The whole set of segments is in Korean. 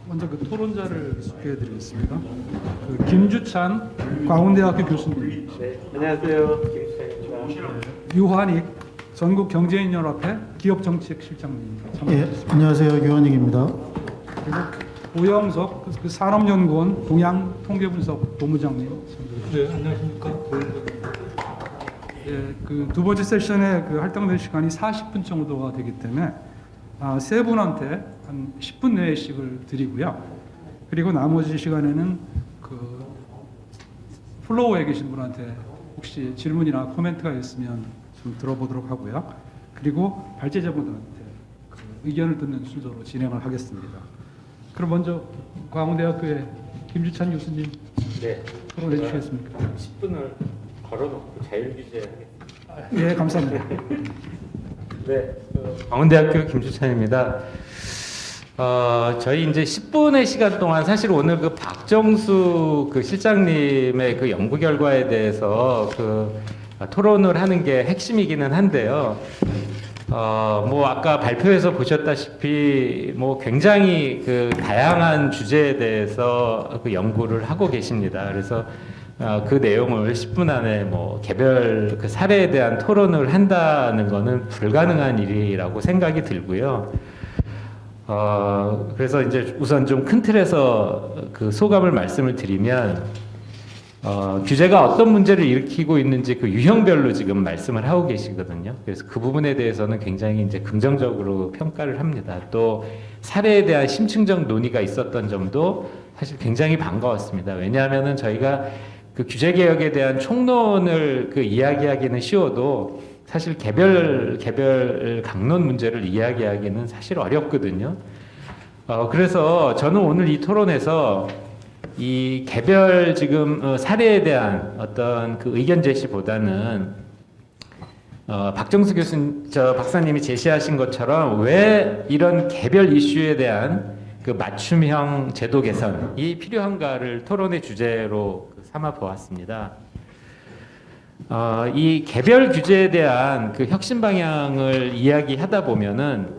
먼저 그 토론자를 소개해드리겠습니다. 그 김주찬 광운대학교 교수님, 네, 안녕하세요. 김수찬입니다. 유환익 전국경제인연합회 기업정책실장님입니다. 예, 참여하셨습니다. 안녕하세요. 유한익입니다. 그리고 오영석 그 산업연구원 동양통계분석 본부장님. 네, 안녕하십니까. 예, 그 두 번째 세션에 그 할당된 시간이 40분 정도가 되기 때문에 세 분한테 한 10분 내외씩을 드리고요. 그리고 나머지 시간에는 그 플로어에 계신 분한테 혹시 질문이나 코멘트가 있으면 좀 들어보도록 하고요. 그리고 발제자분들한테 그 의견을 듣는 순서로 진행을 하겠습니다. 그럼 먼저 광운대학교의 김주찬 교수님 네, 토론해 주시겠습니까? 10분을 걸어놓고 자율규제하겠습니다. 예, 감사합니다. 네, 광운대학교 김수찬입니다. 저희 이제 10분의 시간 동안 사실 오늘 그 박정수 그 실장님의 그 연구 결과에 대해서 그 토론을 하는 게 핵심이기는 한데요. 뭐 아까 발표에서 보셨다시피 뭐 굉장히 그 다양한 주제에 대해서 그 연구를 하고 계십니다. 그래서 그 내용을 10분 안에 뭐 개별 그 사례에 대한 토론을 한다는 것은 불가능한 일이라고 생각이 들고요. 그래서 이제 우선 좀 큰 틀에서 그 소감을 말씀을 드리면, 규제가 어떤 문제를 일으키고 있는지 그 유형별로 지금 말씀을 하고 계시거든요. 그래서 그 부분에 대해서는 굉장히 이제 긍정적으로 평가를 합니다. 또 사례에 대한 심층적 논의가 있었던 점도 사실 굉장히 반가웠습니다. 왜냐하면은 저희가 그 규제 개혁에 대한 총론을 그 이야기하기는 쉬워도 사실 개별 강론 문제를 이야기하기는 사실 어렵거든요. 그래서 저는 오늘 이 토론에서 이 개별 지금 사례에 대한 어떤 그 의견 제시보다는 박정수 박사님이 제시하신 것처럼 왜 이런 개별 이슈에 대한 그 맞춤형 제도 개선이 필요한가를 토론의 주제로 삼아 보았습니다. 이 개별 규제에 대한 그 혁신 방향을 이야기하다 보면은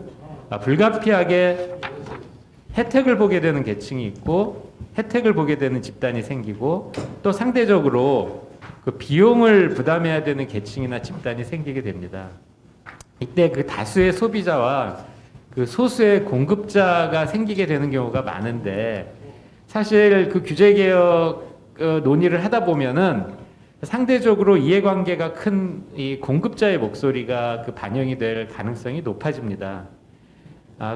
불가피하게 혜택을 보게 되는 계층이 있고 혜택을 보게 되는 집단이 생기고 또 상대적으로 그 비용을 부담해야 되는 계층이나 집단이 생기게 됩니다. 이때 그 다수의 소비자와 그 소수의 공급자가 생기게 되는 경우가 많은데 사실 그 규제 개혁 논의를 하다 보면은 상대적으로 이해관계가 큰 이 공급자의 목소리가 그 반영이 될 가능성이 높아집니다.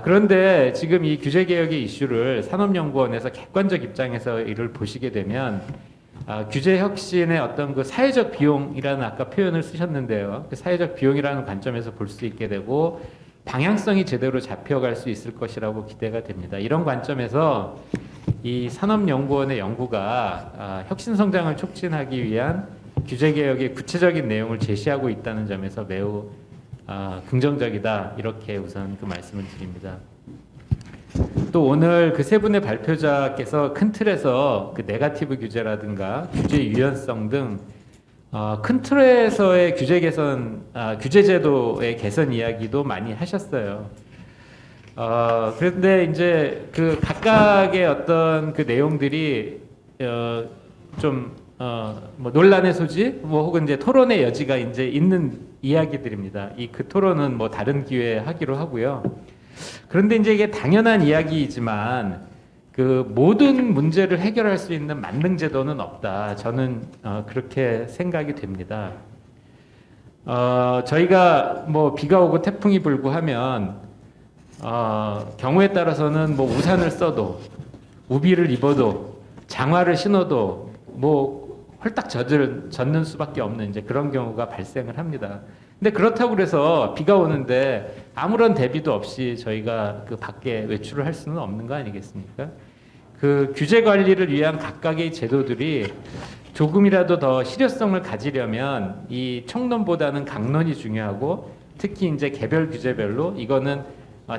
그런데 지금 이 규제 개혁의 이슈를 산업연구원에서 객관적 입장에서 이를 보시게 되면 규제 혁신의 어떤 그 사회적 비용이라는 아까 표현을 쓰셨는데요. 그 사회적 비용이라는 관점에서 볼 수 있게 되고 방향성이 제대로 잡혀갈 수 있을 것이라고 기대가 됩니다. 이런 관점에서 이 산업연구원의 연구가 혁신 성장을 촉진하기 위한 규제 개혁의 구체적인 내용을 제시하고 있다는 점에서 매우 긍정적이다 이렇게 우선 그 말씀을 드립니다. 또 오늘 그 세 분의 발표자께서 큰 틀에서 그 네거티브 규제라든가 규제 유연성 등 큰 틀에서의 규제 개선, 규제 제도의 개선 이야기도 많이 하셨어요. 그런데 이제 그 각각의 어떤 그 내용들이 뭐 논란의 소지, 뭐 혹은 이제 토론의 여지가 이제 있는 이야기들입니다. 그 토론은 뭐 다른 기회에 하기로 하고요. 그런데 이제 이게 당연한 이야기이지만 그 모든 문제를 해결할 수 있는 만능 제도는 없다. 저는 그렇게 생각이 됩니다. 저희가 뭐 비가 오고 태풍이 불고 하면 경우에 따라서는 뭐 우산을 써도 우비를 입어도 장화를 신어도 뭐 홀딱 젖는 수밖에 없는 이제 그런 경우가 발생을 합니다. 근데 그렇다고 그래서 비가 오는데 아무런 대비도 없이 저희가 그 밖에 외출을 할 수는 없는 거 아니겠습니까? 그 규제 관리를 위한 각각의 제도들이 조금이라도 더 실효성을 가지려면 이 총론보다는 강론이 중요하고 특히 이제 개별 규제별로 이거는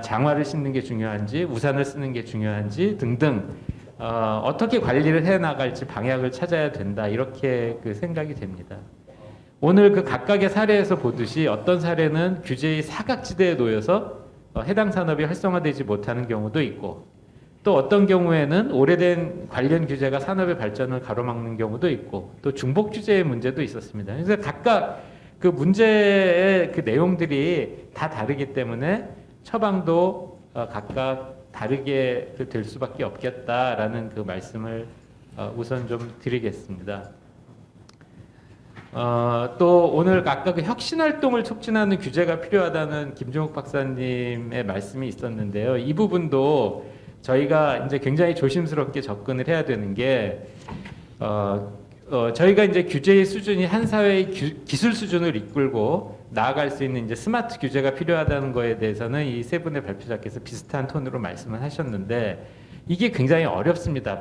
장화를 신는 게 중요한지 우산을 쓰는 게 중요한지 등등 어떻게 관리를 해 나갈지 방향을 찾아야 된다 이렇게 그 생각이 됩니다. 오늘 그 각각의 사례에서 보듯이 어떤 사례는 규제의 사각지대에 놓여서 해당 산업이 활성화되지 못하는 경우도 있고 또 어떤 경우에는 오래된 관련 규제가 산업의 발전을 가로막는 경우도 있고 또 중복 규제의 문제도 있었습니다. 그래서 각각 그 문제의 그 내용들이 다 다르기 때문에 처방도 각각 다르게 될 수밖에 없겠다라는 그 말씀을 우선 좀 드리겠습니다. 또 오늘 아까 그 혁신활동을 촉진하는 규제가 필요하다는 김종욱 박사님의 말씀이 있었는데요. 이 부분도 저희가 이제 굉장히 조심스럽게 접근을 해야 되는 게 저희가 이제 규제의 수준이 한 사회의 기술 수준을 이끌고 나아갈 수 있는 이제 스마트 규제가 필요하다는 거에 대해서는 이 세 분의 발표자께서 비슷한 톤으로 말씀을 하셨는데 이게 굉장히 어렵습니다.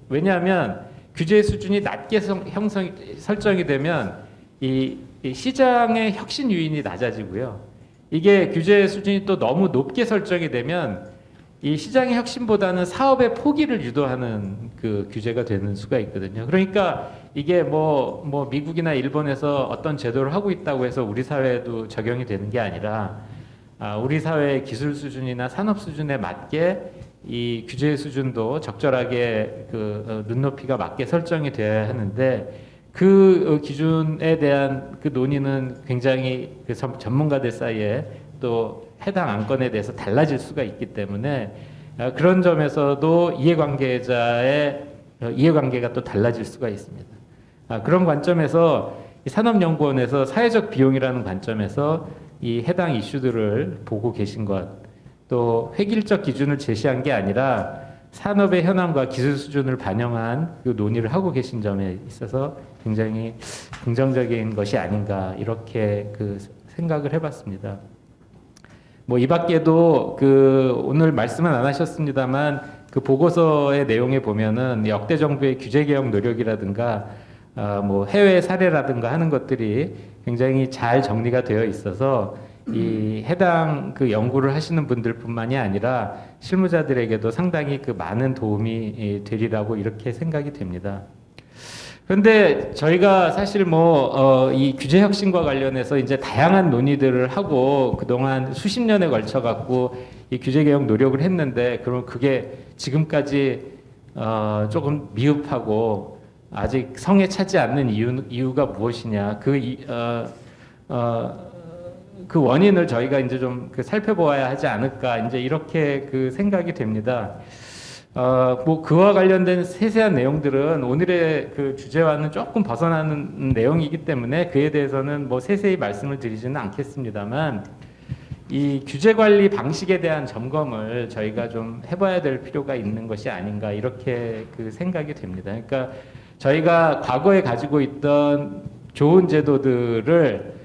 왜냐하면 규제의 수준이 낮게 설정이 되면 이 시장의 혁신 요인이 낮아지고요. 이게 규제의 수준이 또 너무 높게 설정이 되면 이 시장의 혁신보다는 사업의 포기를 유도하는 그 규제가 되는 수가 있거든요. 그러니까 이게 뭐 미국이나 일본에서 어떤 제도를 하고 있다고 해서 우리 사회에도 적용이 되는 게 아니라 우리 사회의 기술 수준이나 산업 수준에 맞게 이 규제의 수준도 적절하게 그 눈높이가 맞게 설정이 되어야 하는데 그 기준에 대한 그 논의는 굉장히 그 전문가들 사이에 또 해당 안건에 대해서 달라질 수가 있기 때문에 그런 점에서도 이해관계자의 이해관계가 또 달라질 수가 있습니다. 그런 관점에서 산업연구원에서 사회적 비용이라는 관점에서 이 해당 이슈들을 보고 계신 것, 또 획일적 기준을 제시한 게 아니라 산업의 현황과 기술 수준을 반영한 그 논의를 하고 계신 점에 있어서 굉장히 긍정적인 것이 아닌가 이렇게 그 생각을 해봤습니다. 뭐 이 밖에도 그 오늘 말씀은 안 하셨습니다만 그 보고서의 내용에 보면은 역대 정부의 규제 개혁 노력이라든가 뭐 해외 사례라든가 하는 것들이 굉장히 잘 정리가 되어 있어서 이 해당 그 연구를 하시는 분들뿐만이 아니라 실무자들에게도 상당히 그 많은 도움이 되리라고 이렇게 생각이 됩니다. 그런데 저희가 사실 이 규제 혁신과 관련해서 이제 다양한 논의들을 하고 그동안 수십 년에 걸쳐 갖고 이 규제 개혁 노력을 했는데 그럼 그게 지금까지 조금 미흡하고 아직 성에 차지 않는 이유가 무엇이냐 그 원인을 저희가 이제 좀 살펴보아야 하지 않을까 이제 이렇게 그 생각이 됩니다. 뭐 그와 관련된 세세한 내용들은 오늘의 그 주제와는 조금 벗어나는 내용이기 때문에 그에 대해서는 뭐 세세히 말씀을 드리지는 않겠습니다만 이 규제 관리 방식에 대한 점검을 저희가 좀 해봐야 될 필요가 있는 것이 아닌가 이렇게 그 생각이 됩니다. 그러니까 저희가 과거에 가지고 있던 좋은 제도들을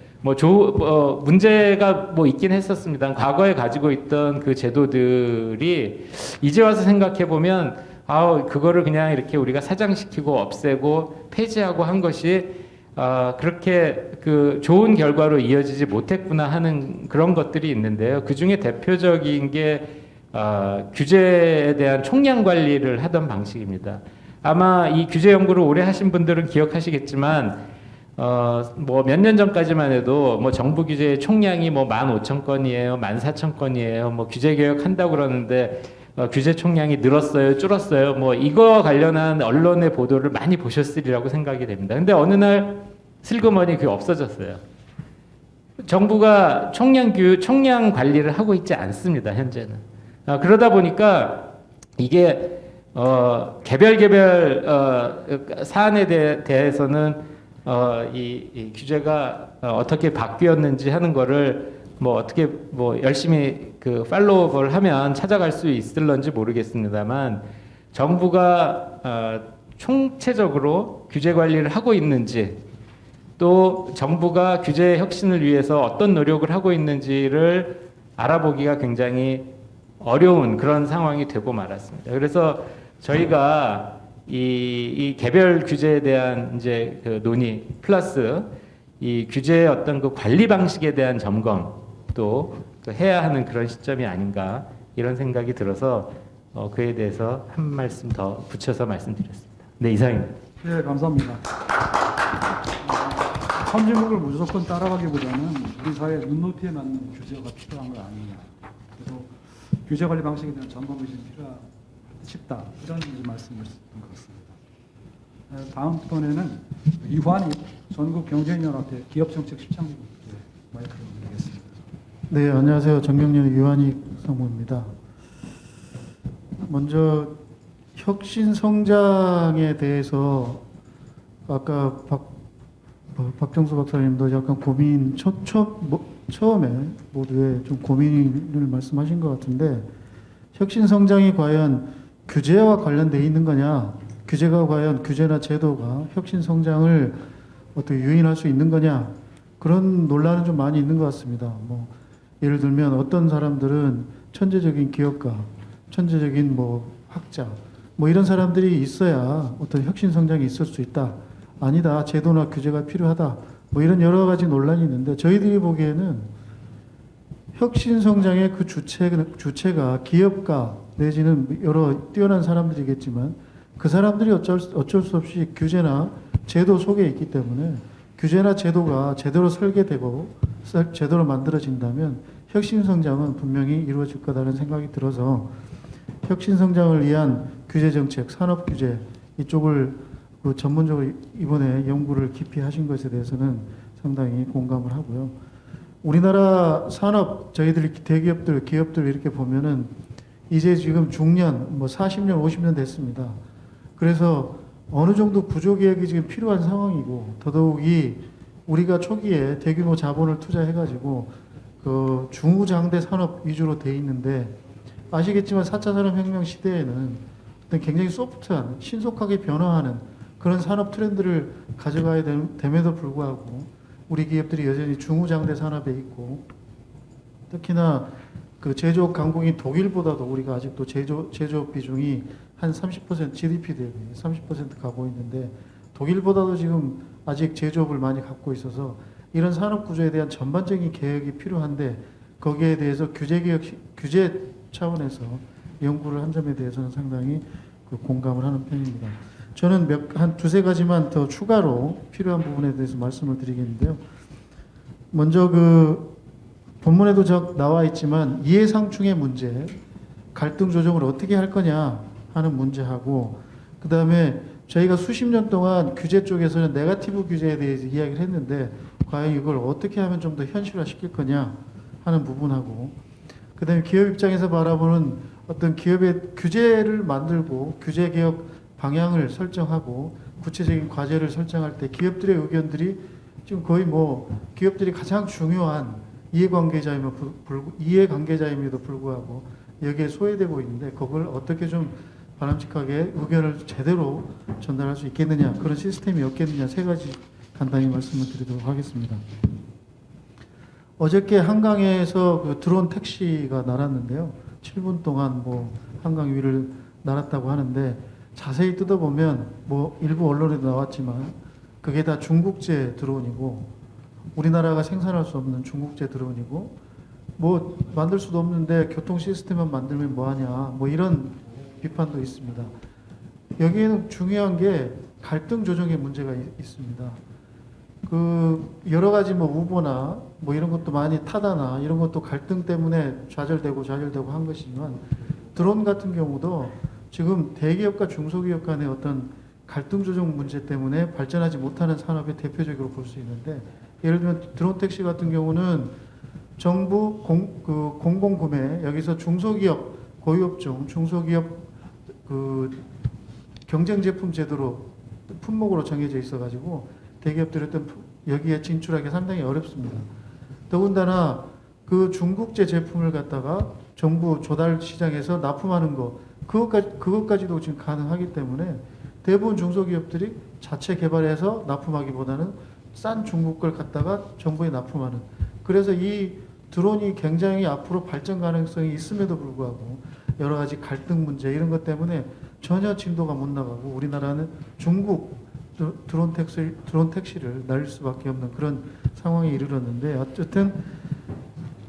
문제가 뭐 있긴 했었습니다. 과거에 가지고 있던 그 제도들이 이제 와서 생각해 보면 그거를 그냥 이렇게 우리가 사장시키고 없애고 폐지하고 한 것이 그렇게 그 좋은 결과로 이어지지 못했구나 하는 그런 것들이 있는데요. 그 중에 대표적인 게 규제에 대한 총량 관리를 하던 방식입니다. 아마 이 규제 연구를 오래 하신 분들은 기억하시겠지만 뭐 몇 년 전까지만 해도 뭐 정부 규제의 총량이 뭐 15,000건이에요, 14,000건이에요. 뭐 규제 개혁한다고 그러는데 규제 총량이 늘었어요, 줄었어요. 뭐 이거 관련한 언론의 보도를 많이 보셨으리라고 생각이 됩니다. 근데 어느 날 슬그머니 그게 없어졌어요. 정부가 총량 관리를 하고 있지 않습니다, 현재는. 그러다 보니까 이게 개별 사안에 대해서는 이 규제가 어떻게 바뀌었는지 하는 거를 뭐 어떻게 뭐 열심히 그 팔로우업을 하면 찾아갈 수 있을런지 모르겠습니다만 정부가 총체적으로 규제 관리를 하고 있는지 또 정부가 규제 혁신을 위해서 어떤 노력을 하고 있는지를 알아보기가 굉장히 어려운 그런 상황이 되고 말았습니다. 그래서 저희가 이 개별 규제에 대한 이제 그 논의 플러스 이 규제의 어떤 그 관리 방식에 대한 점검도 해야 하는 그런 시점이 아닌가 이런 생각이 들어서 그에 대해서 한 말씀 더 붙여서 말씀드렸습니다. 네, 이상입니다. 네, 감사합니다. 선진국을 무조건 따라가기보다는 우리 사회 눈높이에 맞는 규제가 필요한 거 아니냐. 그래서 규제 관리 방식에 대한 점검이 좀 필요할 쉽다 이런 말씀을 드렸던 것 같습니다. 다음번에는 이환희 전국경제연합회 기업정책 실장님 마이크를 드리겠습니다. 네, 안녕하세요. 정경련 유한익 상무입니다. 먼저 혁신 성장에 대해서 아까 박정수 박사님도 약간 처음에 모두에 좀 고민을 말씀하신 것 같은데, 혁신 성장이 과연 규제와 관련돼 있는 거냐, 규제가 과연 규제나 제도가 혁신 성장을 어떻게 유인할 수 있는 거냐, 그런 논란은 좀 많이 있는 것 같습니다. 뭐 예를 들면 어떤 사람들은 천재적인 기업가, 천재적인 학자, 이런 사람들이 있어야 어떤 혁신 성장이 있을 수 있다. 아니다. 제도나 규제가 필요하다. 이런 여러 가지 논란이 있는데, 저희들이 보기에는 혁신 성장의 그 주체가 기업가 내지는 여러 뛰어난 사람들이겠지만, 그 사람들이 어쩔 수 없이 규제나 제도 속에 있기 때문에, 규제나 제도가 제대로 설계되고 제대로 만들어진다면 혁신 성장은 분명히 이루어질 거다라는 생각이 들어서, 혁신 성장을 위한 규제 정책, 산업 규제 이쪽을 전문적으로 이번에 연구를 깊이 하신 것에 대해서는 상당히 공감을 하고요. 우리나라 산업, 저희들 대기업들, 기업들 이렇게 보면은 이제 지금 중년, 40년, 50년 됐습니다. 그래서 어느 정도 구조개혁이 지금 필요한 상황이고, 더더욱이 우리가 초기에 대규모 자본을 투자해가지고 그 중후장대 산업 위주로 돼 있는데, 아시겠지만 4차 산업혁명 시대에는 어떤 굉장히 소프트한, 신속하게 변화하는 그런 산업 트렌드를 가져가야 됨에도 불구하고 우리 기업들이 여전히 중후장대 산업에 있고, 특히나 그 제조업 강국인 독일보다도 우리가 아직도 제조업 비중이 한 30% GDP 대비 30% 가고 있는데, 독일보다도 지금 아직 제조업을 많이 갖고 있어서 이런 산업 구조에 대한 전반적인 개혁이 필요한데, 거기에 대해서 규제 차원에서 연구를 한 점에 대해서는 상당히 공감을 하는 편입니다. 저는 한 두세 가지만 더 추가로 필요한 부분에 대해서 말씀을 드리겠는데요. 먼저 본문에도 나와 있지만 이해상충의 문제, 갈등 조정을 어떻게 할 거냐 하는 문제하고, 그 다음에 저희가 수십 년 동안 규제 쪽에서는 네거티브 규제에 대해서 이야기를 했는데, 과연 이걸 어떻게 하면 좀 더 현실화 시킬 거냐 하는 부분하고, 그 다음에 기업 입장에서 바라보는 어떤 기업의 규제를 만들고 규제 개혁 방향을 설정하고 구체적인 과제를 설정할 때 기업들의 의견들이 지금 거의 기업들이 가장 중요한 이해관계자임에도 불구하고 여기에 소외되고 있는데, 그걸 어떻게 좀 바람직하게 의견을 제대로 전달할 수 있겠느냐, 그런 시스템이 없겠느냐, 세 가지 간단히 말씀을 드리도록 하겠습니다. 어저께 한강에서 그 드론 택시가 날았는데요. 7분 동안 한강 위를 날았다고 하는데, 자세히 뜯어보면 일부 언론에도 나왔지만 그게 다 중국제 드론이고, 우리나라가 생산할 수 없는 중국제 드론이고, 만들 수도 없는데 교통 시스템만 만들면 뭐하냐, 이런 비판도 있습니다. 여기에는 중요한 게 갈등 조정의 문제가 있습니다. 여러 가지 우보나 이런 것도 많이 타다나 이런 것도 갈등 때문에 좌절되고 한 것이지만, 드론 같은 경우도 지금 대기업과 중소기업 간의 어떤 갈등 조정 문제 때문에 발전하지 못하는 산업의 대표적으로 볼 수 있는데, 예를 들면 드론 택시 같은 경우는 정부 공공구매, 여기서 중소기업, 고유업종, 중소기업 경쟁제품 제도로 품목으로 정해져 있어가지고 대기업들이 여기에 진출하기 상당히 어렵습니다. 더군다나 그 중국제 제품을 갖다가 정부 조달 시장에서 납품하는 그것까지도 지금 가능하기 때문에 대부분 중소기업들이 자체 개발해서 납품하기보다는 싼 중국 걸 갖다가 정부에 납품하는, 그래서 이 드론이 굉장히 앞으로 발전 가능성이 있음에도 불구하고 여러 가지 갈등 문제 이런 것 때문에 전혀 진도가 못 나가고, 우리나라는 중국 드론 택시를 날릴 수밖에 없는 그런 상황에 이르렀는데, 어쨌든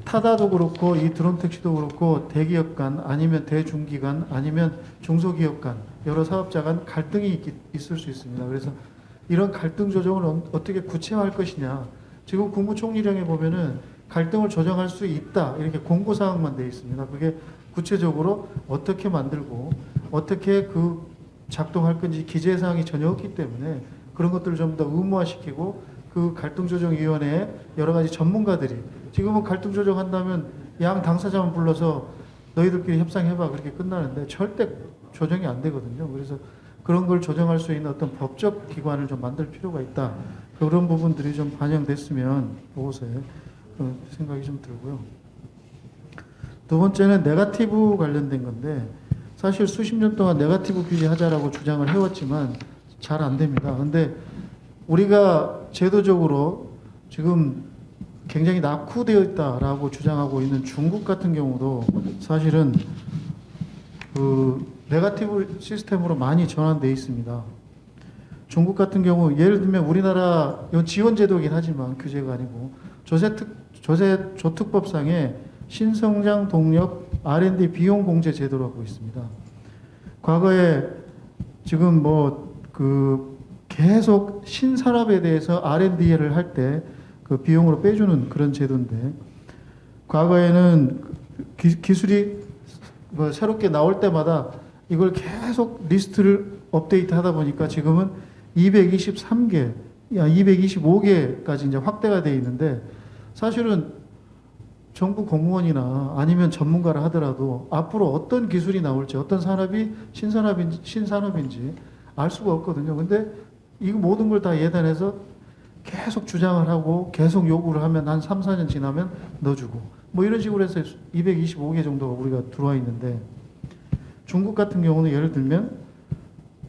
타다도 그렇고 이 드론 택시도 그렇고 대기업 간 아니면 대중기 간 아니면 중소기업 간 여러 사업자 간 갈등이 있을 수 있습니다. 그래서 이런 갈등 조정을 어떻게 구체화할 것이냐, 지금 국무총리령에 보면은 갈등을 조정할 수 있다 이렇게 공고사항만 되어 있습니다. 그게 구체적으로 어떻게 만들고 어떻게 그 작동할 건지 기재사항이 전혀 없기 때문에 그런 것들을 좀 더 의무화시키고 그 갈등조정위원회에 여러 가지 전문가들이 지금은 갈등 조정한다면 양 당사자만 불러서 너희들끼리 협상해봐 그렇게 끝나는데 절대 조정이 안 되거든요. 그래서 그런 걸 조정할 수 있는 어떤 법적 기관을 좀 만들 필요가 있다. 그런 부분들이 좀 반영됐으면 보고서에 그런 생각이 좀 들고요. 두 번째는 네거티브 관련된 건데 사실 수십 년 동안 네거티브 규제하자라고 주장을 해왔지만 잘 안 됩니다. 근데 우리가 제도적으로 지금 굉장히 낙후되어 있다라고 주장하고 있는 중국 같은 경우도 사실은 그 네거티브 시스템으로 많이 전환되어 있습니다. 중국 같은 경우 예를 들면 우리나라 이건 지원제도이긴 하지만 규제가 아니고 조특법상에 신성장 동력 R&D 비용 공제 제도라고 있습니다. 과거에 지금 계속 신산업에 대해서 R&D를 할 때 그 비용으로 빼주는 그런 제도인데 과거에는 기술이 새롭게 나올 때마다 이걸 계속 리스트를 업데이트 하다 보니까 지금은 225개까지 이제 확대가 되어 있는데 사실은 정부 공무원이나 아니면 전문가를 하더라도 앞으로 어떤 기술이 나올지 어떤 산업이 신산업인지 알 수가 없거든요. 근데 이 모든 걸 다 예단해서 계속 주장을 하고 계속 요구를 하면 한 3, 4년 지나면 넣어주고 뭐 이런 식으로 해서 225개 정도가 우리가 들어와 있는데 중국 같은 경우는 예를 들면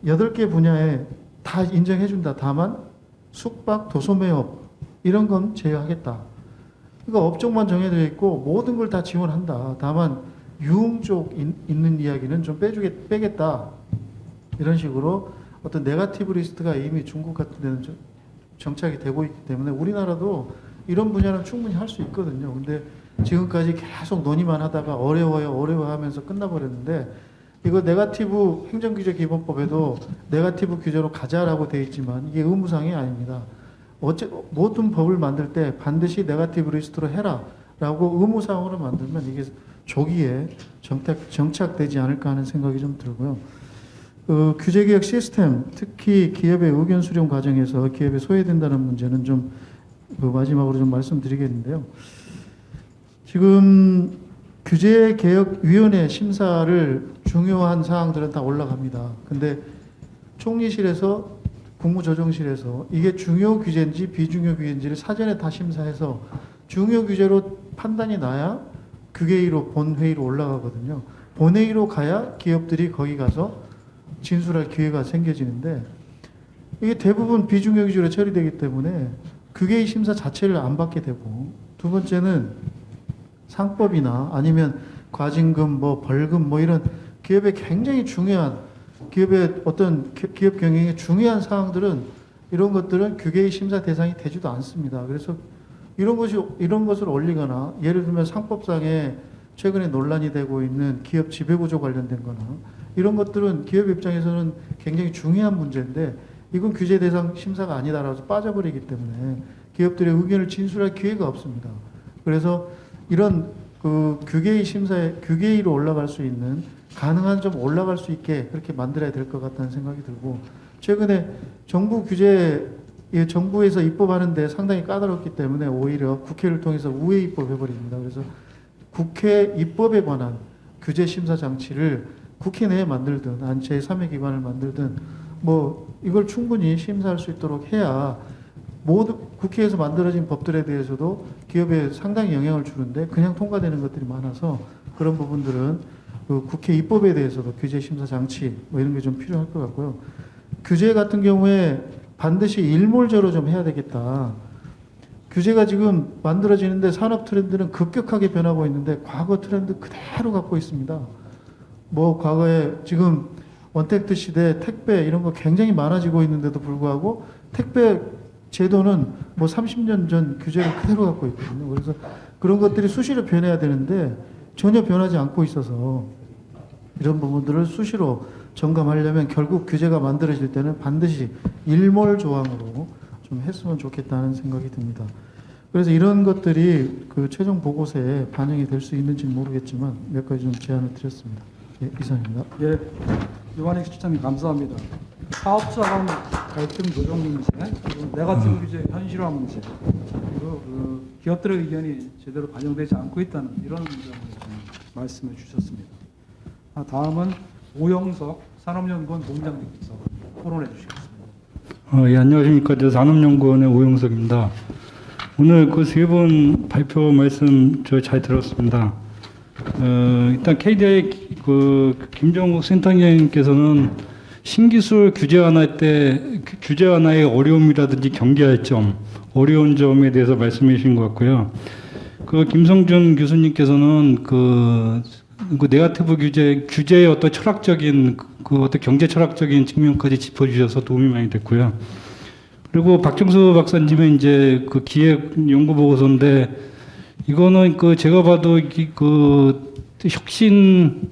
8개 분야에 다 인정해준다. 다만 숙박, 도소매업 이런 건 제외하겠다. 그러니까 업종만 정해져 있고 모든 걸 다 지원한다. 다만 유흥 쪽 있는 이야기는 좀 빼겠다. 이런 식으로 어떤 네거티브 리스트가 이미 중국 같은 데는 정착이 되고 있기 때문에 우리나라도 이런 분야는 충분히 할 수 있거든요. 근데 지금까지 계속 논의만 하다가 어려워하면서 끝나버렸는데 이거 네거티브 행정규제기본법에도 네거티브 규제로 가자라고 되어 있지만 이게 의무사항이 아닙니다. 모든 법을 만들 때 반드시 네거티브 리스트로 해라라고 의무사항으로 만들면 이게 조기에 정착되지 않을까 하는 생각이 좀 들고요. 규제개혁 시스템, 특히 기업의 의견 수렴 과정에서 기업에 소외된다는 문제는 좀 마지막으로 좀 말씀드리겠는데요. 지금 규제개혁위원회 심사를 중요한 사항들은 다 올라갑니다. 근데 총리실에서 국무조정실에서 이게 중요 규제인지 비중요 규제인지를 사전에 다 심사해서 중요 규제로 판단이 나야 규계위로 본회의로 올라가거든요. 본회의로 가야 기업들이 거기 가서 진술할 기회가 생겨지는데 이게 대부분 비중요 규제로 처리되기 때문에 규계위 심사 자체를 안 받게 되고 두 번째는 상법이나 아니면 과징금, 벌금 이런 기업의 굉장히 중요한 기업의 어떤 기업 경영에 중요한 사항들은 이런 것들은 규계위 심사 대상이 되지도 않습니다. 그래서 이런 것을 올리거나 예를 들면 상법상에 최근에 논란이 되고 있는 기업 지배구조 관련된 거나 이런 것들은 기업 입장에서는 굉장히 중요한 문제인데 이건 규제 대상 심사가 아니다라고 빠져버리기 때문에 기업들의 의견을 진술할 기회가 없습니다. 그래서 이런 규계위 심사에 규계위로 올라갈 수 있는 가능한 좀 올라갈 수 있게 그렇게 만들어야 될 것 같다는 생각이 들고 최근에 정부에서 입법하는데 상당히 까다롭기 때문에 오히려 국회를 통해서 우회 입법해버립니다. 그래서 국회 입법에 관한 규제 심사 장치를 국회 내에 만들든 제3의 기관을 만들든 이걸 충분히 심사할 수 있도록 해야 모두 국회에서 만들어진 법들에 대해서도 기업에 상당히 영향을 주는데 그냥 통과되는 것들이 많아서 그런 부분들은 국회 입법에 대해서도 규제 심사 장치 이런 게 좀 필요할 것 같고요. 규제 같은 경우에 반드시 일몰저로 좀 해야 되겠다. 규제가 지금 만들어지는데 산업 트렌드는 급격하게 변하고 있는데 과거 트렌드 그대로 갖고 있습니다. 과거에 지금 원택트 시대 택배 이런 거 굉장히 많아지고 있는데도 불구하고 택배 제도는 30년 전 규제를 그대로 갖고 있거든요. 그래서 그런 것들이 수시로 변해야 되는데 전혀 변하지 않고 있어서 이런 부분들을 수시로 점검하려면 결국 규제가 만들어질 때는 반드시 일몰 조항으로 좀 했으면 좋겠다는 생각이 듭니다. 그래서 이런 것들이 그 최종 보고서에 반영이 될 수 있는지 모르겠지만 몇 가지 좀 제안을 드렸습니다. 예, 이상입니다. 예, 요한익 실장님 감사합니다. 사업자 간 갈등 조정 문제, 그리고 네거티브 규제 현실화 문제, 그리고 그 기업들의 의견이 제대로 반영되지 않고 있다는 이런 점을 좀 말씀해 주셨습니다. 다음은 오영석 산업연구원 본부장님께서 토론해 주시겠습니다. 예, 안녕하십니까. 저 산업연구원의 오영석입니다. 오늘 그 세 분 발표 말씀 저 잘 들었습니다. 일단 KDI 그 김정욱 센터장님께서는 신기술 규제 완화 때 규제 완화의 어려움이라든지 경계할 점, 어려운 점에 대해서 말씀해 주신 것 같고요. 그 김성준 교수님께서는 그 네거티브 규제의 어떤 철학적인 그 어떤 경제 철학적인 측면까지 짚어주셔서 도움이 많이 됐고요. 그리고 박정수 박사님의 이제 그 기획 연구 보고서인데 이거는 그 제가 봐도 그 혁신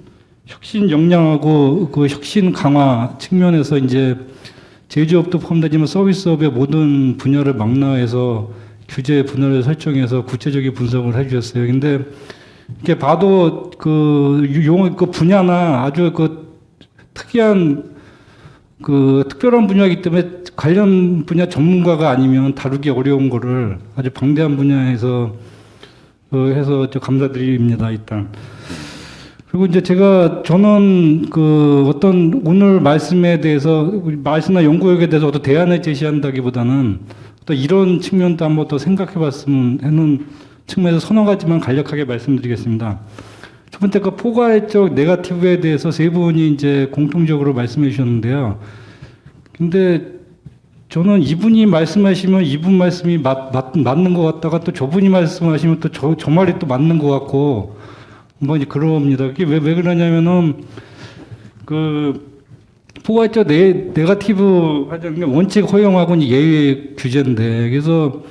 역량하고 그 혁신 강화 측면에서 이제 제조업도 포함되지만 서비스업의 모든 분야를 망라해서 규제 분야를 설정해서 구체적인 분석을 해주셨어요. 근데 이렇게 봐도 그 분야나 아주 그 특이한 그 특별한 분야이기 때문에 관련 분야 전문가가 아니면 다루기 어려운 거를 아주 방대한 분야에서 해서 감사드립니다, 일단. 그리고 이제 저는 그 어떤 오늘 말씀에 대해서, 말씀이나 연구역에 대해서 어떤 대안을 제시한다기보다는 또 이런 측면도 한번 더 생각해 봤으면 하는 측면에서 서너 가지만 간략하게 말씀드리겠습니다. 첫 번째, 그 포괄적 네거티브에 대해서 세 분이 이제 공통적으로 말씀해 주셨는데요. 근데 저는 이분이 말씀하시면 이분 말씀이 맞는 것 같다가 또 저분이 말씀하시면 또 저 말이 또 맞는 것 같고, 뭐 이제 그럽니다. 그게 왜 그러냐면은, 그, 포괄적 네거티브 하자는 게 원칙 허용하고는 예외 규제인데, 그래서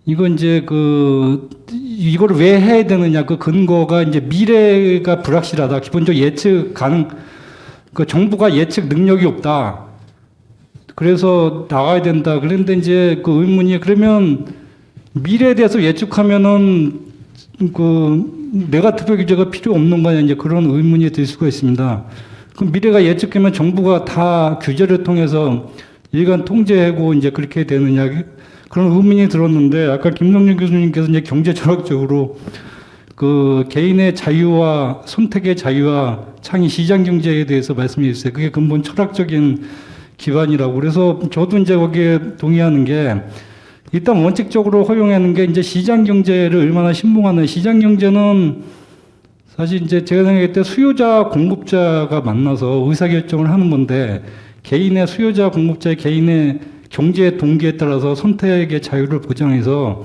이건 이제 이거를 왜 해야 되느냐, 그 근거가 이제 미래가 불확실하다. 기본적으로 예측 그 정부가 예측 능력이 없다. 그래서 나가야 된다. 그런데 이제 그 의문이, 그러면 미래에 대해서 예측하면은 그 네거티브 규제가 필요 없는 거냐, 이제 그런 의문이 들 수가 있습니다. 그럼 미래가 예측하면 정부가 다 규제를 통해서 일간 통제하고 이제 그렇게 되느냐, 그런 의문이 들었는데, 아까 김성준 교수님께서 이제 경제 철학적으로 그 개인의 자유와 선택의 자유와 창의 시장 경제에 대해서 말씀해 주셨어요. 그게 근본 철학적인 기반이라고. 그래서 저도 이제 거기에 동의하는 게, 일단 원칙적으로 허용하는 게 이제 시장 경제를 얼마나 신봉하는, 시장 경제는 사실 이제 제가 생각할 때 수요자 공급자가 만나서 의사결정을 하는 건데, 개인의 수요자 공급자의 개인의 경제 동기에 따라서 선택의 자유를 보장해서,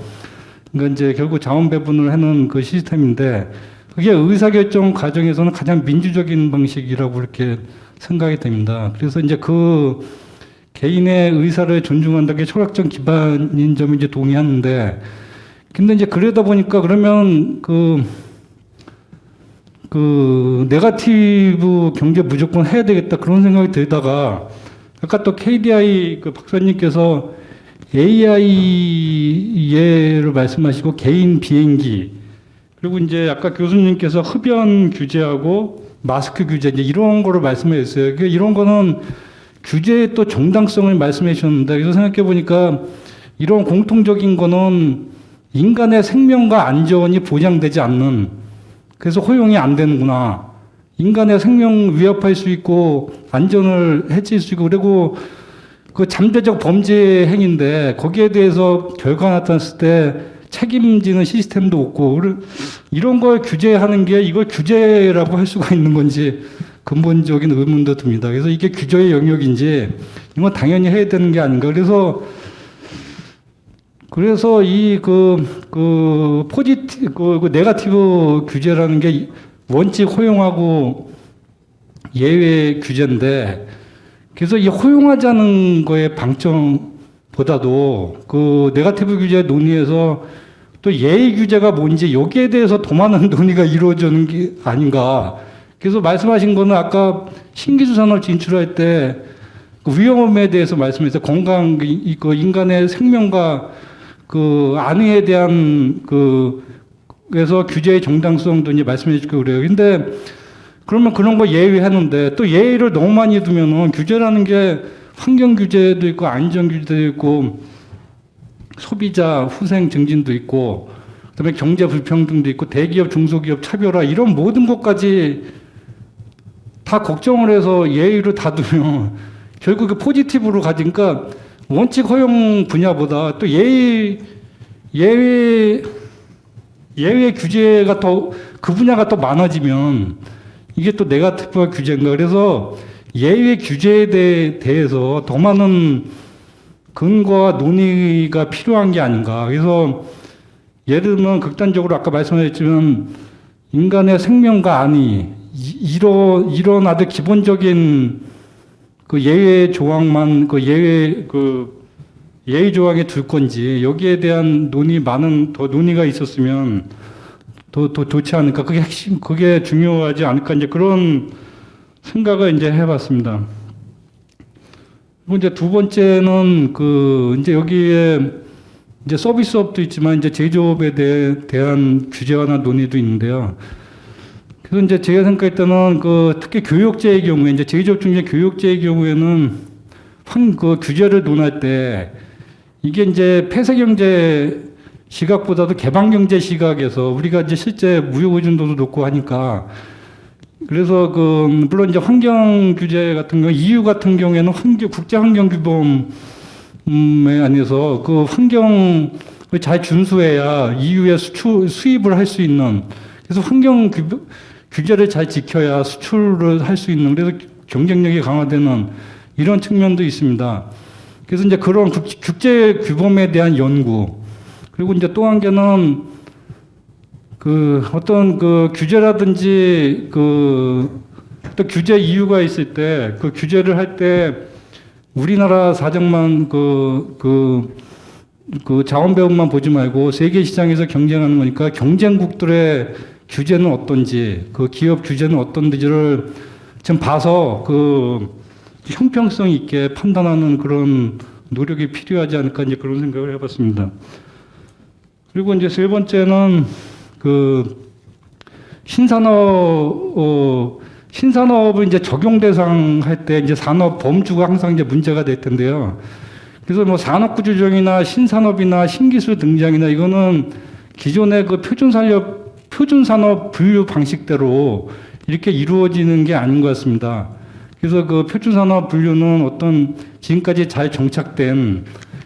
그러니까 이제 결국 자원 배분을 하는 그 시스템인데, 그게 의사결정 과정에서는 가장 민주적인 방식이라고 이렇게 생각이 됩니다. 그래서 이제 그 개인의 의사를 존중한다는 게 철학적 기반인 점이 이제 동의하는데, 근데 이제 그러다 보니까 그러면 네거티브 경제 무조건 해야 되겠다 그런 생각이 들다가, 아까 또 KDI 그 박사님께서 AI 예를 말씀하시고 개인 비행기, 그리고 이제 아까 교수님께서 흡연 규제하고 마스크 규제 이제 이런 거를 말씀해 주셨어요. 그러니까 이런 거는 규제의 또 정당성을 말씀해 주셨는데, 그래서 생각해 보니까 이런 공통적인 거는 인간의 생명과 안전이 보장되지 않는, 그래서 허용이 안 되는구나. 인간의 생명 위협할 수 있고 안전을 해칠 수 있고, 그리고 그 잠재적 범죄 행위인데 거기에 대해서 결과가 나타났을 때 책임지는 시스템도 없고, 이런 걸 규제하는 게 이걸 규제라고 할 수가 있는 건지 근본적인 의문도 듭니다. 그래서 이게 규제의 영역인지 이건 당연히 해야 되는 게 아닌가. 그래서 이 네거티브 규제라는 게 원칙 허용하고 예외 규제인데, 그래서 이 허용하자는 거의 방점보다도 그 네거티브 규제 논의에서 또 예외 규제가 뭔지 여기에 대해서 더 많은 논의가 이루어지는 게 아닌가. 그래서 말씀하신 거는 아까 신기술 산업 진출할 때 그 위험에 대해서 말씀해서 건강, 인간의 생명과 그 안위에 대한 그래서 규제의 정당성도 이제 말씀해 주고 그래요. 근데 그러면 그런 거 예외하는데 또 예외를 너무 많이 두면은 규제라는 게 환경 규제도 있고 안전 규제도 있고 소비자 후생 증진도 있고 그다음에 경제 불평등도 있고 대기업 중소기업 차별화 이런 모든 것까지 다 걱정을 해서 예의로 다 두면 결국 그 포지티브로 가지니까 원칙 허용 분야보다 또 예외 규제가 더 그 분야가 더 많아지면 이게 또 네거티브 규제인가 그래서 예외 규제에 대해서 더 많은 근거와 논의가 필요한 게 아닌가. 그래서 예를 들면 극단적으로 아까 말씀하셨지만 인간의 생명과 안위 일어나도 기본적인 그 예외 조항만 예외 조항에 둘 건지 여기에 대한 더 논의가 있었으면 더 좋지 않을까. 그게 핵심, 그게 중요하지 않을까. 이제 그런 생각을 이제 해봤습니다. 그리고 이제 두 번째는 이제 여기에 이제 서비스업도 있지만 이제 제조업에 대한 규제나 논의도 있는데요. 그래서 이제 제가 생각할 때는 특히 교육제의 경우에 이제 제조업 중에 교육제의 경우에는 규제를 논할 때 이게 이제 폐쇄경제 시각보다도 개방경제 시각에서 우리가 이제 실제 무역 의존도도 높고 하니까 그래서 물론 이제 환경 규제 같은 경우 EU 같은 경우에는 국제 환경 규범에 안에서 그 환경을 잘 준수해야 EU에 수입을 할 수 있는 그래서 환경 규제를 잘 지켜야 수출을 할 수 있는 그래서 경쟁력이 강화되는 이런 측면도 있습니다. 그래서 이제 그런 국제 규범에 대한 연구 그리고 이제 또 한 개는 어떤 규제라든지 또 규제 이유가 있을 때 그 규제를 할 때 우리나라 사정만 자원 배분만 보지 말고 세계 시장에서 경쟁하는 거니까 경쟁국들의 규제는 어떤지 그 기업 규제는 어떤지를 좀 봐서 형평성 있게 판단하는 그런 노력이 필요하지 않을까 이제 그런 생각을 해봤습니다. 그리고 이제 세 번째는 신산업을 이제 적용 대상 할 때 이제 산업 범주가 항상 이제 문제가 될 텐데요. 그래서 뭐 산업구조조정이나 신산업이나 신기술 등장이나 이거는 기존의 표준산업 분류 방식대로 이렇게 이루어지는 게 아닌 것 같습니다. 그래서 표준산업 분류는 어떤 지금까지 잘 정착된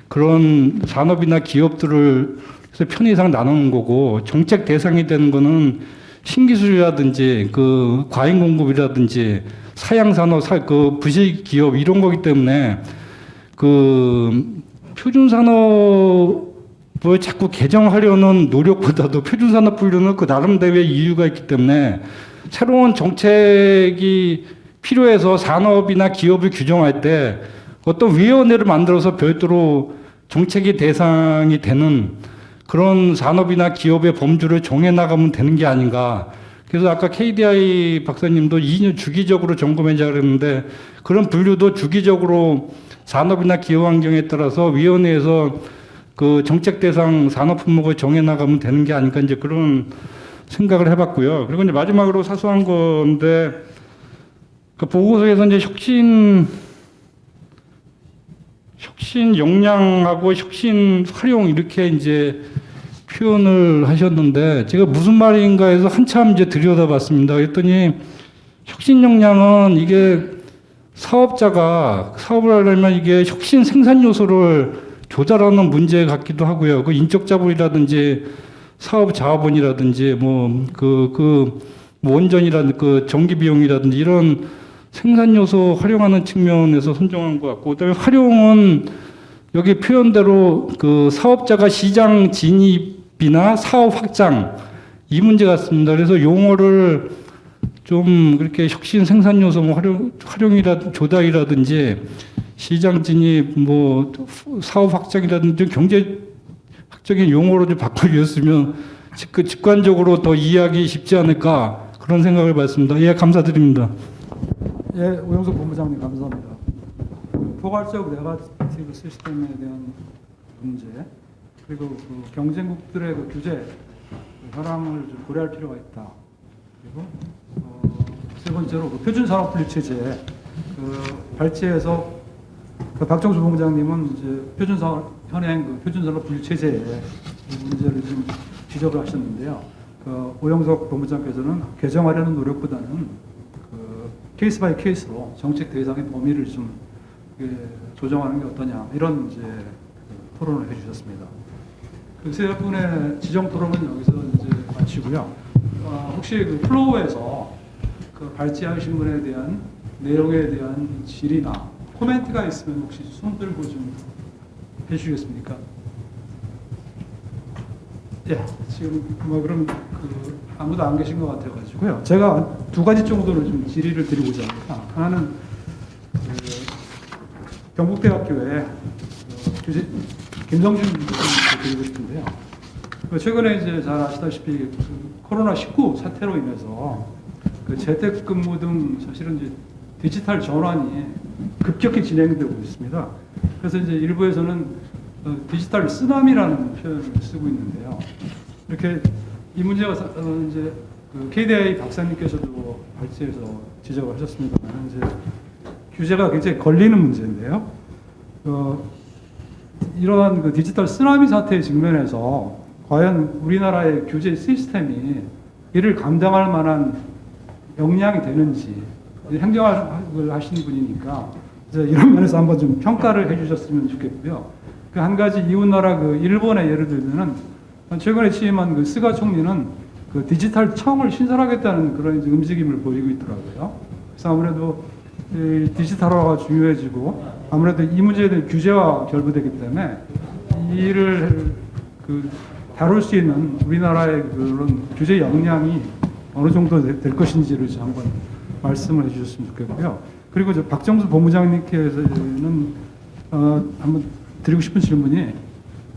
그런 산업이나 기업들을 그래서 편의상 나누는 거고 정책 대상이 되는 거는 신기술이라든지 과잉 공급이라든지 사양산업, 부실 기업 이런 거기 때문에 표준산업을 자꾸 개정하려는 노력보다도 표준산업 분류는 나름대로의 이유가 있기 때문에 새로운 정책이 필요해서 산업이나 기업을 규정할 때 어떤 위원회를 만들어서 별도로 정책의 대상이 되는 그런 산업이나 기업의 범주를 정해나가면 되는 게 아닌가. 그래서 아까 KDI 박사님도 2년 주기적으로 점검해자 그랬는데 그런 분류도 주기적으로 산업이나 기업 환경에 따라서 위원회에서 정책 대상 산업 품목을 정해나가면 되는 게 아닌가 이제 그런 생각을 해봤고요. 그리고 이제 마지막으로 사소한 건데 보고서에서 이제 혁신 역량하고 혁신 활용 이렇게 이제 표현을 하셨는데 제가 무슨 말인가 해서 한참 이제 들여다봤습니다. 그랬더니 혁신 역량은 이게 사업자가 사업을 하려면 이게 혁신 생산 요소를 조달하는 문제 같기도 하고요. 인적 자본이라든지 사업 자원이라든지 원전이라든지 전기 비용이라든지 이런 생산 요소 활용하는 측면에서 선정한 것 같고, 그다음에 활용은 여기 표현대로 사업자가 시장 진입이나 사업 확장 이 문제 같습니다. 그래서 용어를 좀 그렇게 혁신 생산 요소 조달이라든지 시장 진입 사업 확장이라든지 경제학적인 용어로 좀 바꿔주셨으면 직관적으로 더 이해하기 쉽지 않을까 그런 생각을 해봤습니다. 예, 감사드립니다. 예, 오영석 본부장님 감사합니다. 포괄적 네거티브 시스템에 대한 문제, 그리고 그 경쟁국들의 그 규제 그 현황을 좀 고려할 필요가 있다. 그리고 세 번째로 그 표준산업분류 체제 그 발제에서 그 박정수 본부장님은 이제 현행 그 표준산업분류 체제의 문제를 좀 지적을 하셨는데요. 그 오영석 본부장께서는 개정하려는 노력보다는 그 케이스 바이 케이스로 정책 대상의 범위를 좀 조정하는 게 어떠냐 이런 이제 그 토론을 해주셨습니다. 그 세 분의 지정 토론은 여기서 이제 마치고요. 혹시 그 플로우에서 그 발제하신 분에 대한 내용에 대한 질의나 코멘트가 있으면 혹시 손 들고 좀 해주시겠습니까? 예, 지금 뭐 그럼 그 아무도 안 계신 것 같아가지고요. 제가 두 가지 정도로 좀 질의를 드리고자 합니다. 하나는 그 경북대학교의 김성준 교수님께 드리고 싶은데요. 그 최근에 이제 잘 아시다시피 그 코로나19 사태로 인해서 그 재택근무 등 사실은 이제 디지털 전환이 급격히 진행되고 있습니다. 그래서 이제 일부에서는 디지털 쓰나미라는 표현을 쓰고 있는데요. 이렇게 이 문제가 이제 그 KDI 박사님께서도 발제해서 지적을 하셨습니다만 이제 규제가 굉장히 걸리는 문제인데요. 이러한 그 디지털 쓰나미 사태에 직면해서 과연 우리나라의 규제 시스템이 이를 감당할 만한 역량이 되는지 행정학을 하시는 분이니까 이제 이런 면에서 한번 좀 평가를 해주셨으면 좋겠고요. 그 한 가지 이웃 나라 그 일본의 예를 들면은 최근에 취임한 그 스가 총리는 그 디지털 청을 신설하겠다는 그런 이제 움직임을 보이고 있더라고요. 그래서 아무래도 이 디지털화가 중요해지고 아무래도 이 문제에 대한 규제와 결부되기 때문에 이를 그 다룰 수 있는 우리나라의 그런 규제 역량이 어느 정도 될 것인지를 한번 말씀을 해주셨으면 좋겠고요. 그리고 저 박정수 본부장님께서는 한번 드리고 싶은 질문이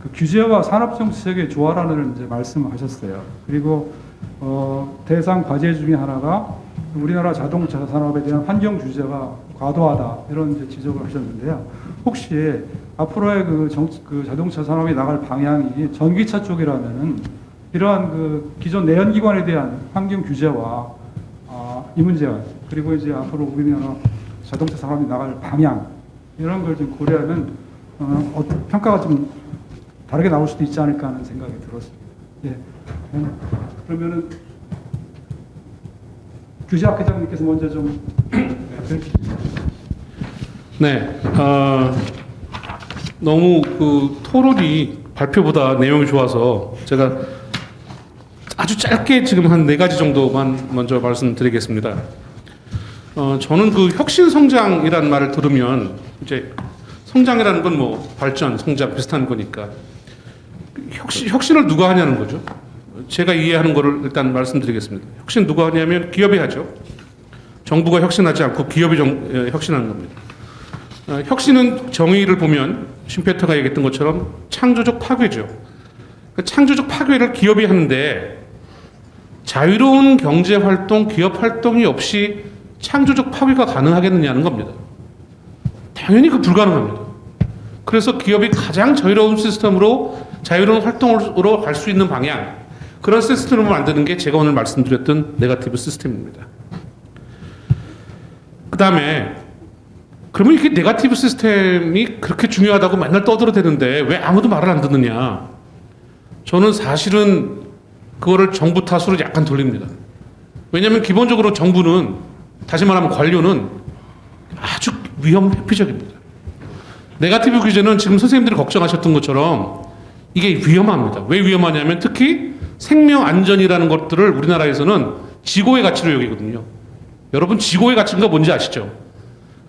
그 규제와 산업 정책의 조화라는 이제 말씀을 하셨어요. 그리고 대상 과제 중에 하나가 우리나라 자동차 산업에 대한 환경 규제가 과도하다 이런 이제 지적을 하셨는데요. 혹시 앞으로의 그 자동차 산업이 나갈 방향이 전기차 쪽이라면은 이러한 그 기존 내연기관에 대한 환경 규제와 이 문제와 그리고 이제 앞으로 우리나라 자동차 산업이 나갈 방향 이런 걸 좀 고려하면 평가가 좀 다르게 나올 수도 있지 않을까 하는 생각이 들었습니다. 예. 그러면은 규제학회장님께서 먼저 좀 네, 너무 그 토론이 발표보다 내용이 좋아서 제가 아주 짧게 지금 한 4가지 정도만 먼저 말씀드리겠습니다. 저는 그 혁신 성장이라는 말을 들으면 이제 성장이라는 건 뭐 발전, 성장 비슷한 거니까 혁신을 누가 하냐는 거죠. 제가 이해하는 거를 일단 말씀드리겠습니다. 혁신 누가 하냐면 기업이 하죠. 정부가 혁신하지 않고 기업이 혁신하는 겁니다. 혁신은 정의를 보면 쉼페터가 얘기했던 것처럼 창조적 파괴죠. 그 창조적 파괴를 기업이 하는데 자유로운 경제 활동, 기업 활동이 없이 창조적 파괴가 가능하겠느냐는 겁니다. 당연히 그 불가능합니다. 그래서 기업이 가장 자유로운 시스템으로 자유로운 활동으로 갈 수 있는 방향 그런 시스템을 만드는 게 제가 오늘 말씀드렸던 네거티브 시스템입니다. 그 다음에 그러면 이게 네거티브 시스템이 그렇게 중요하다고 맨날 떠들어대는데 왜 아무도 말을 안 듣느냐. 저는 사실은 그거를 정부 탓으로 약간 돌립니다. 왜냐하면 기본적으로 정부는 다시 말하면 관료는 아주 위험 회피적입니다. 네거티브 규제는 지금 선생님들이 걱정하셨던 것처럼 이게 위험합니다. 왜 위험하냐면 특히 생명 안전이라는 것들을 우리나라에서는 지고의 가치로 여기거든요. 여러분 지고의 가치가 뭔지 아시죠?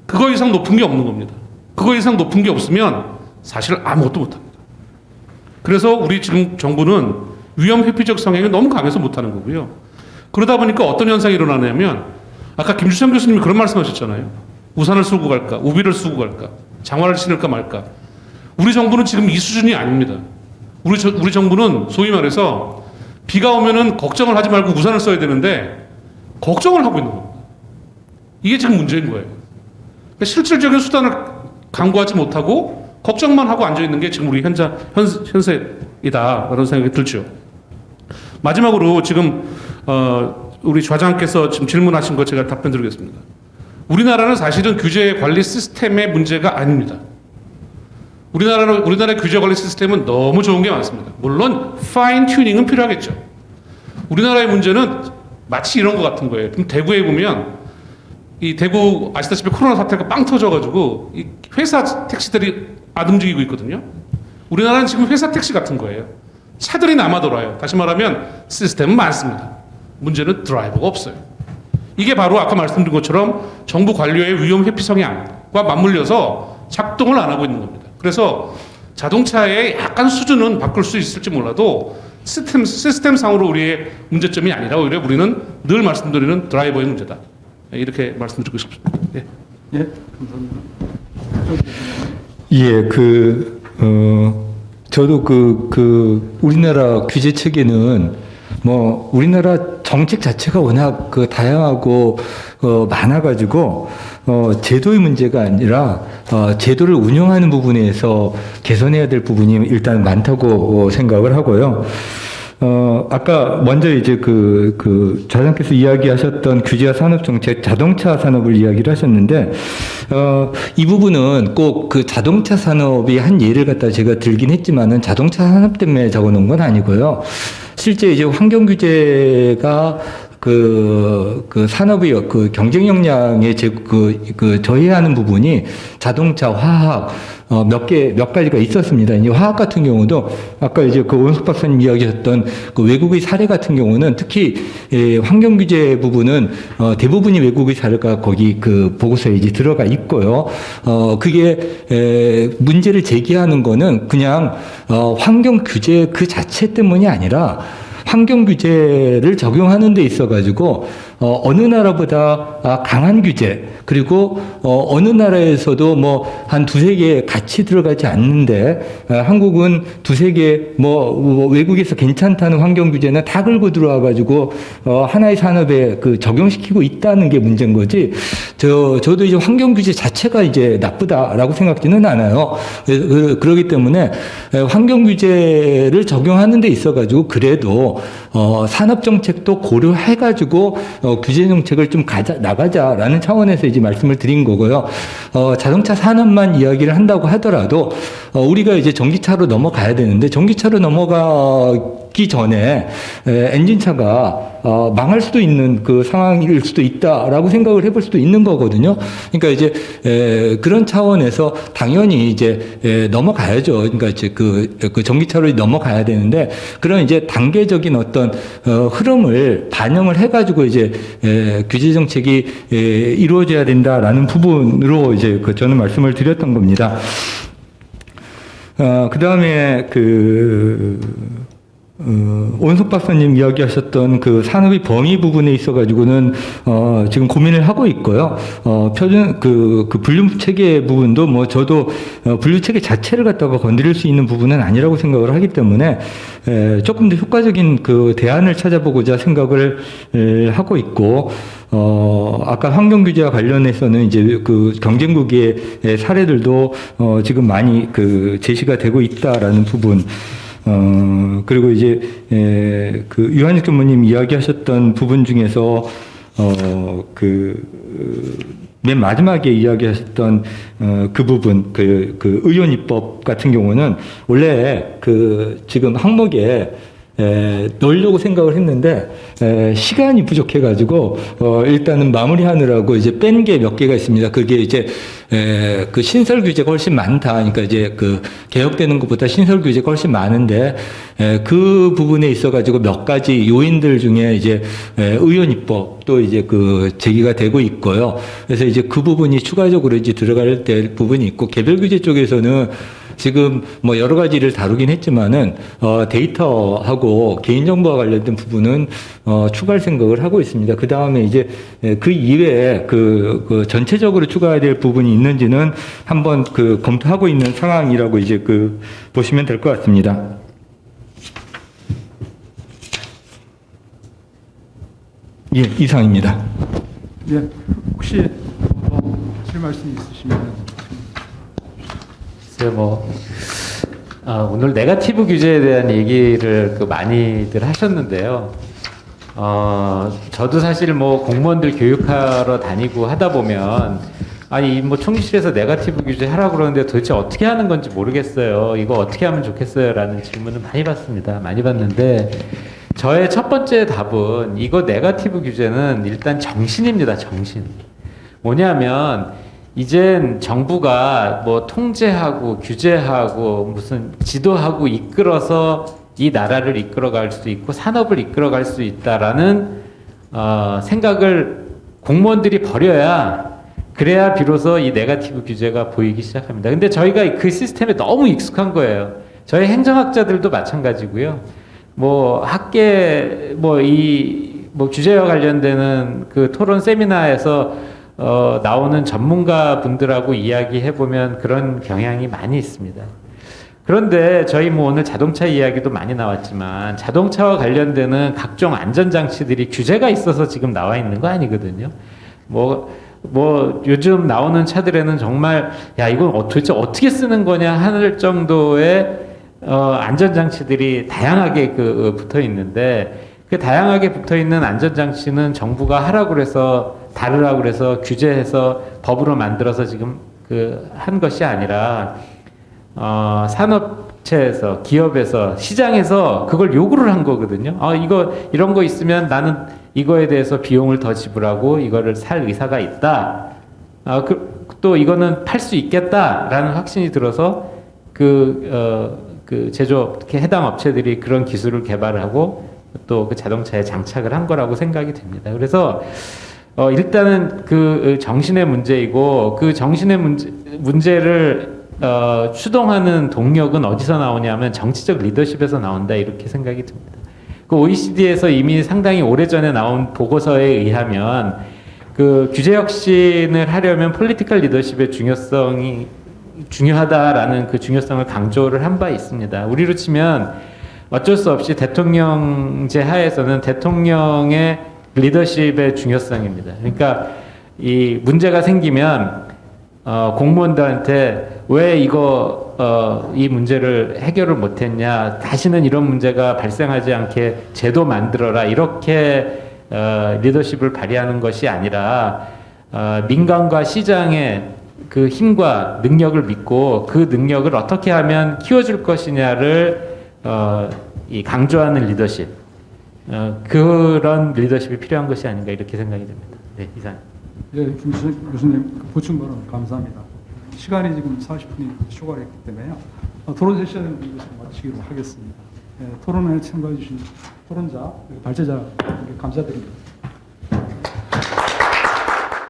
그거 이상 높은 게 없는 겁니다. 그거 이상 높은 게 없으면 사실 아무것도 못합니다. 그래서 우리 지금 정부는 위험 회피적 성향이 너무 강해서 못하는 거고요. 그러다 보니까 어떤 현상이 일어나냐면 아까 김주찬 교수님이 그런 말씀하셨잖아요. 우산을 쓰고 갈까, 우비를 쓰고 갈까, 장화를 신을까 말까. 우리 정부는 지금 이 수준이 아닙니다. 우리 정부는 소위 말해서 비가 오면은 걱정을 하지 말고 우산을 써야 되는데 걱정을 하고 있는 겁니다. 이게 지금 문제인 거예요. 그러니까 실질적인 수단을 강구하지 못하고 걱정만 하고 앉아 있는 게 지금 우리 현세이다라는 생각이 들죠. 마지막으로 지금 우리 좌장께서 지금 질문하신 거 제가 답변드리겠습니다. 우리나라는 사실은 규제 관리 시스템의 문제가 아닙니다. 우리나라의 규제 관리 시스템은 너무 좋은 게 많습니다. 물론 파인 튜닝은 필요하겠죠. 우리나라의 문제는 마치 이런 것 같은 거예요. 그럼 대구에 보면 이 대구 아시다시피 코로나 사태가 빵 터져가지고 이 회사 택시들이 안 움직이고 있거든요. 우리나라는 지금 회사 택시 같은 거예요. 차들이 남아 돌아요. 다시 말하면 시스템은 많습니다. 문제는 드라이버가 없어요. 이게 바로 아까 말씀드린 것처럼 정부 관료의 위험 회피 성향과 맞물려서 작동을 안 하고 있는 겁니다. 그래서 자동차의 약간 수준은 바꿀 수 있을지 몰라도 시스템상으로 우리의 문제점이 아니라 오히려 우리는 늘 말씀드리는 드라이버의 문제다. 이렇게 말씀드리고 싶습니다. 예. 예, 감사합니다. 예, 저도 우리나라 규제 체계는 뭐 우리나라 정책 자체가 워낙 다양하고 많아가지고 제도의 문제가 아니라 제도를 운영하는 부분에서 개선해야 될 부분이 일단 많다고 생각을 하고요. 아까 먼저 이제 좌장께서 이야기하셨던 규제와 산업 정책, 자동차 산업을 이야기를 하셨는데, 이 부분은 꼭 자동차 산업이 한 예를 갖다 제가 들긴 했지만은 자동차 산업 때문에 적어 놓은 건 아니고요. 실제 이제 환경 규제가 산업의 경쟁 역량에 저해하는 부분이 자동차, 화학, 몇 가지가 있었습니다. 이제 화학 같은 경우도 아까 이제 원석 박사님 이야기하셨던 외국의 사례 같은 경우는 특히 환경 규제 부분은 대부분이 외국의 사례가 거기 보고서에 이제 들어가 있고요. 그게 문제를 제기하는 거는 그냥 환경 규제 그 자체 때문이 아니라 환경 규제를 적용하는 데 있어 가지고 어느 나라보다 강한 규제, 그리고 어느 나라에서도 뭐 한 두세 개 같이 들어가지 않는데 한국은 두세 개 뭐 외국에서 괜찮다는 환경 규제는 다 걸고 들어와 가지고 하나의 산업에 적용시키고 있다는 게 문제인 거지. 저도 이제 환경 규제 자체가 이제 나쁘다라고 생각지는 않아요. 그렇기 때문에 환경 규제를 적용하는 데 있어 가지고 그래도 산업 정책도 고려해 가지고 규제 정책을 좀 나가자라는 차원에서 이제 말씀을 드린 거고요. 자동차 산업만 이야기를 한다고 하더라도 우리가 이제 전기차로 넘어가야 되는데 전기차로 넘어가기 전에 엔진차가 망할 수도 있는 상황일 수도 있다라고 생각을 해볼 수도 있는 거거든요. 그러니까 이제 그런 차원에서 당연히 이제 넘어가야죠. 그러니까 이제 전기차로 넘어가야 되는데 그런 이제 단계적인 어떤 흐름을 반영을 해가지고 이제 규제 정책이 이루어져야 된다라는 부분으로 이제 저는 말씀을 드렸던 겁니다. 그 다음에 원석 박사님 이야기하셨던 산업의 범위 부분에 있어가지고는 지금 고민을 하고 있고요. 표준 분류 체계 부분도 뭐 저도 분류 체계 자체를 갖다가 건드릴 수 있는 부분은 아니라고 생각을 하기 때문에 조금 더 효과적인 대안을 찾아보고자 생각을 하고 있고. 아까 환경 규제와 관련해서는 이제 경쟁국의 사례들도 지금 많이 제시가 되고 있다라는 부분. 그리고 이제 유한익 교수님 이야기하셨던 부분 중에서 맨 마지막에 이야기하셨던 그 부분, 의원 입법 같은 경우는 원래 지금 항목에 넣으려고 생각을 했는데 시간이 부족해가지고 일단은 마무리하느라고 이제 뺀 게 몇 개가 있습니다. 그게 이제 신설 규제가 훨씬 많다. 그러니까 이제 개혁되는 것보다 신설 규제가 훨씬 많은데 그 부분에 있어가지고 몇 가지 요인들 중에 이제 의원 입법도 이제 제기가 되고 있고요. 그래서 이제 그 부분이 추가적으로 이제 들어갈 때 부분이 있고 개별 규제 쪽에서는 지금 뭐 여러 가지를 다루긴 했지만은 데이터하고 개인정보와 관련된 부분은 추가할 생각을 하고 있습니다. 그 다음에 이제 그 이외에 전체적으로 추가해야 될 부분이 있는지는 한번 검토하고 있는 상황이라고 이제 보시면 될 것 같습니다. 예, 이상입니다. 예, 혹시 하실 말씀 있으시면. 글쎄요, 오늘 네거티브 규제에 대한 얘기를 많이들 하셨는데요. 저도 사실 공무원들 교육하러 다니고 하다 보면, 아니, 총리실에서 네거티브 규제 하라고 그러는데 도대체 어떻게 하는 건지 모르겠어요. 이거 어떻게 하면 좋겠어요? 라는 질문을 많이 받습니다. 많이 받는데, 저의 첫 번째 답은 이거 네거티브 규제는 일단 정신입니다. 정신. 뭐냐면, 이젠 정부가 통제하고 규제하고 무슨 지도하고 이끌어서 이 나라를 이끌어갈 수 있고 산업을 이끌어갈 수 있다라는 생각을 공무원들이 버려야, 그래야 비로소 이 네거티브 규제가 보이기 시작합니다. 근데 저희가 그 시스템에 너무 익숙한 거예요. 저희 행정학자들도 마찬가지고요. 학계 규제와 관련되는 그 토론 세미나에서 나오는 전문가 분들하고 이야기해보면 그런 경향이 많이 있습니다. 그런데 저희 오늘 자동차 이야기도 많이 나왔지만 자동차와 관련되는 각종 안전장치들이 규제가 있어서 지금 나와 있는 거 아니거든요. 요즘 나오는 차들에는 정말 이건 도대체 어떻게 쓰는 거냐 할 정도의 안전장치들이 다양하게 붙어 있는데, 그 다양하게 붙어 있는 안전장치는 정부가 하라고 그래서 다르라고 그래서 규제해서 법으로 만들어서 지금 한 것이 아니라 산업체에서, 기업에서, 시장에서 그걸 요구를 한 거거든요. 이런 거 있으면 나는 이거에 대해서 비용을 더 지불하고 이거를 살 의사가 있다. 또 이거는 팔 수 있겠다라는 확신이 들어서 제조업, 특히 해당 업체들이 그런 기술을 개발하고 또 그 자동차에 장착을 한 거라고 생각이 됩니다. 그래서 일단은 그 정신의 문제이고, 그 정신의 문제를 추동하는 동력은 어디서 나오냐면 정치적 리더십에서 나온다, 이렇게 생각이 듭니다. 그 OECD에서 이미 상당히 오래전에 나온 보고서에 의하면 그 규제 혁신을 하려면 폴리티컬 리더십의 중요성이 중요하다라는 그 중요성을 강조를 한 바 있습니다. 우리로 치면 어쩔 수 없이 대통령제 하에서는 대통령의 리더십의 중요성입니다. 그러니까 이 문제가 생기면 공무원들한테 왜 이 문제를 해결을 못했냐, 다시는 이런 문제가 발생하지 않게 제도 만들어라, 이렇게 리더십을 발휘하는 것이 아니라 민간과 시장의 그 힘과 능력을 믿고 그 능력을 어떻게 하면 키워줄 것이냐를 강조하는 리더십, 그런 리더십이 필요한 것이 아닌가, 이렇게 생각이 됩니다. 네, 이상. 예, 교수님 보충 발언 감사합니다. 시간이 지금 40분이 초과를 했기 때문에요. 토론 세션을 이것을 마치기로 하겠습니다. 예, 토론에 참가해 주신 토론자, 발제자 감사드립니다.